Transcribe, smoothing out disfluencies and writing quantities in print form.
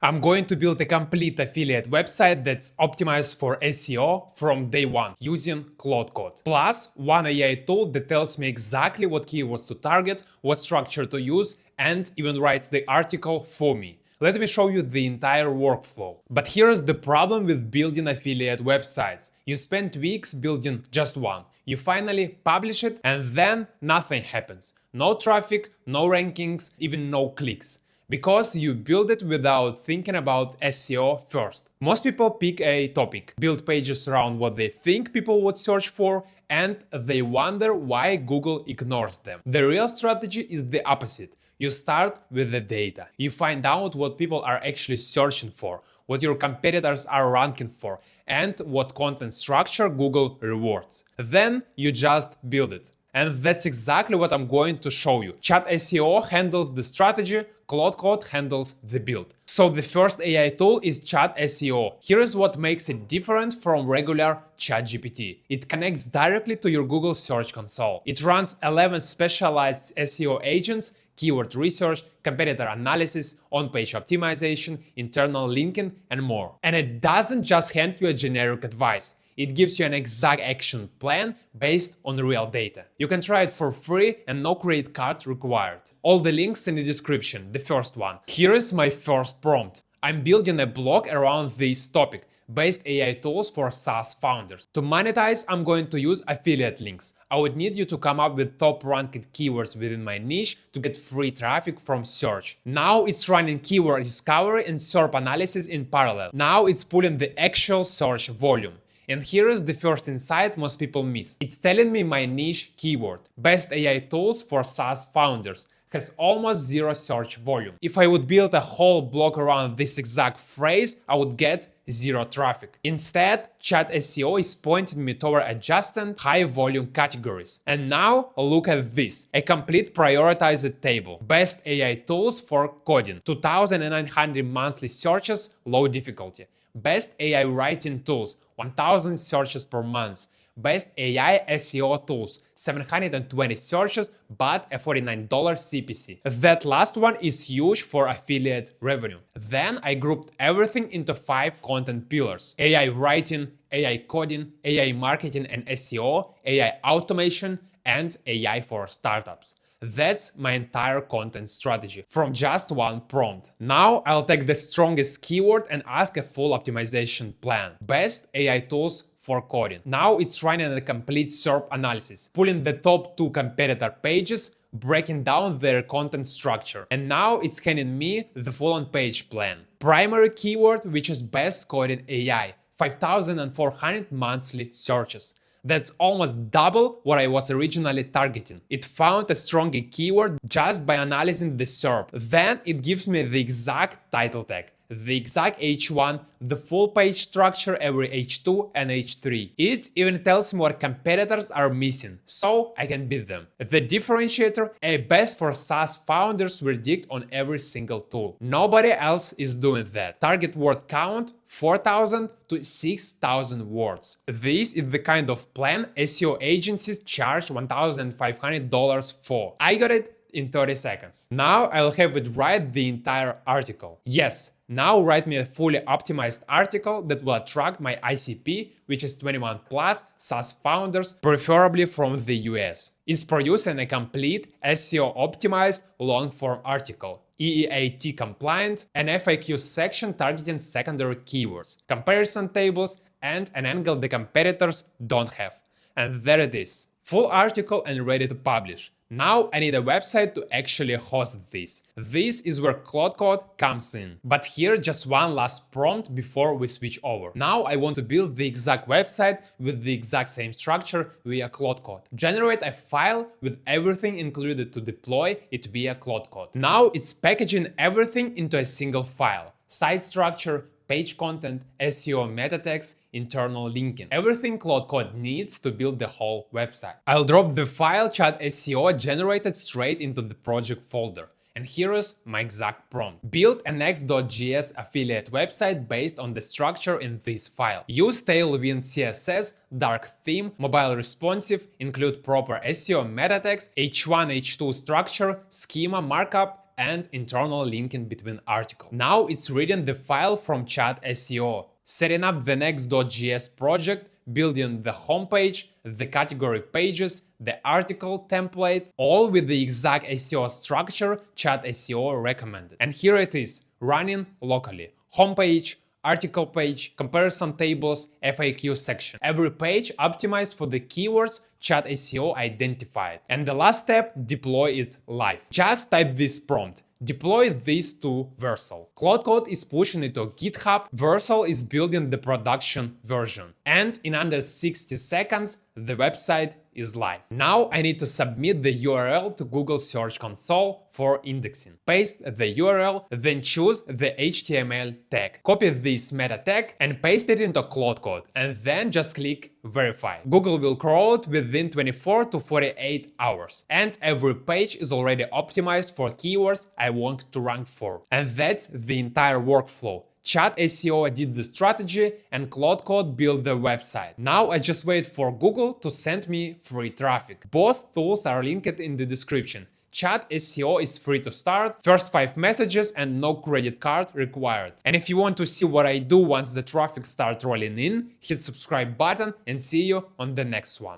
I'm going to build a complete affiliate website that's optimized for SEO from day one using Claude Code. Plus, one AI tool that tells me exactly what keywords to target, what structure to use, and even writes the article for me. Let me show you the entire workflow. But here's the problem with building affiliate websites. You spend weeks building just one. You finally publish it and then nothing happens. No traffic, no rankings, even no clicks. Because you build it without thinking about SEO first. Most people pick a topic, build pages around what they think people would search for, and they wonder why Google ignores them. The real strategy is the opposite. You start with the data. You find out what people are actually searching for, what your competitors are ranking for, and what content structure Google rewards. Then you just build it. And that's exactly what I'm going to show you. Chat SEO handles the strategy, Claude Code handles the build. So the first AI tool is Chat SEO. Here's what makes it different from regular ChatGPT. It connects directly to your Google Search Console. It runs 11 specialized SEO agents, keyword research, competitor analysis, on-page optimization, internal linking, and more. And it doesn't just hand you a generic advice. It gives you an exact action plan based on real data. You can try it for free and no credit card required. All the links in the description, the first one. Here is my first prompt. I'm building a blog around this topic, based AI tools for SaaS founders. To monetize, I'm going to use affiliate links. I would need you to come up with top ranked keywords within my niche to get free traffic from search. Now it's running keyword discovery and SERP analysis in parallel. Now it's pulling the actual search volume. And here is the first insight most people miss. It's telling me my niche keyword, best AI tools for SaaS founders, has almost zero search volume. If I would build a whole blog around this exact phrase, I would get zero traffic. Instead, Chat SEO is pointing me toward adjacent high volume categories. And now look at this, a complete prioritized table. Best AI tools for coding, 2,900 monthly searches, low difficulty. Best AI writing tools, 1,000 searches per month. Best AI SEO tools, 720 searches, but a $49 CPC. That last one is huge for affiliate revenue. Then I grouped everything into 5 content pillars: AI writing, AI coding, AI marketing and SEO, AI automation, and AI for startups. That's my entire content strategy from just one prompt. Now I'll take the strongest keyword and ask a full optimization plan. Best AI tools for coding. Now it's running a complete SERP analysis, pulling the top 2 competitor pages, breaking down their content structure. And now it's handing me the full on-page plan. Primary keyword, which is best coding AI, 5,400 monthly searches. That's almost double what I was originally targeting. It found a stronger keyword just by analyzing the SERP. Then it gives me the exact title tag, the exact H1, the full page structure every H2 and H3. It even tells me what competitors are missing, so I can beat them. The differentiator, a best for SaaS founders verdict on every single tool. Nobody else is doing that. Target word count, 4,000 to 6,000 words. This is the kind of plan SEO agencies charge $1,500 for. I got it in 30 seconds. Now I'll have it write the entire article. Yes, now write me a fully optimized article that will attract my ICP, which is 21 plus SaaS founders, preferably from the US. It's producing a complete SEO optimized long form article, EEAT compliant, an FAQ section targeting secondary keywords, comparison tables, and an angle the competitors don't have. And there it is. Full article and ready to publish. Now I need a website to actually host this. This is where Claude Code comes in. But here just one last prompt before we switch over. Now I want to build the exact website with the exact same structure via Claude Code. Generate a file with everything included to deploy it via Claude Code. Now it's packaging everything into a single file. Site structure, page content, SEO meta tags, internal linking. Everything Claude Code needs to build the whole website. I'll drop the file Chat SEO generated straight into the project folder. And here is my exact prompt. Build a Next.js affiliate website based on the structure in this file. Use Tailwind CSS, dark theme, mobile responsive, include proper SEO meta tags, H1, H2 structure, schema, markup, and internal linking between articles. Now it's reading the file from Chat SEO, setting up the Next.js project, building the homepage, the category pages, the article template, all with the exact SEO structure Chat SEO recommended. And here it is, running locally. Homepage, article page, comparison tables, FAQ section. Every page optimized for the keywords Chat SEO identified. And the last step, deploy it live. Just type this prompt. Deploy this to Vercel. Claude Code is pushing it to GitHub. Vercel is building the production version. And in under 60 seconds, the website is live. Now I need to submit the URL to Google Search Console for indexing. Paste the URL, then choose the HTML tag. Copy this meta tag and paste it into Claude Code. And then just click Verify. Google will crawl it within 24 to 48 hours. And every page is already optimized for keywords I want to rank for. And that's the entire workflow. Chat SEO did the strategy and Claude Code built the website. Now I just wait for Google to send me free traffic. Both tools are linked in the description. Chat SEO is free to start, first 5 messages and no credit card required. And if you want to see what I do once the traffic starts rolling in, hit subscribe button and see you on the next one.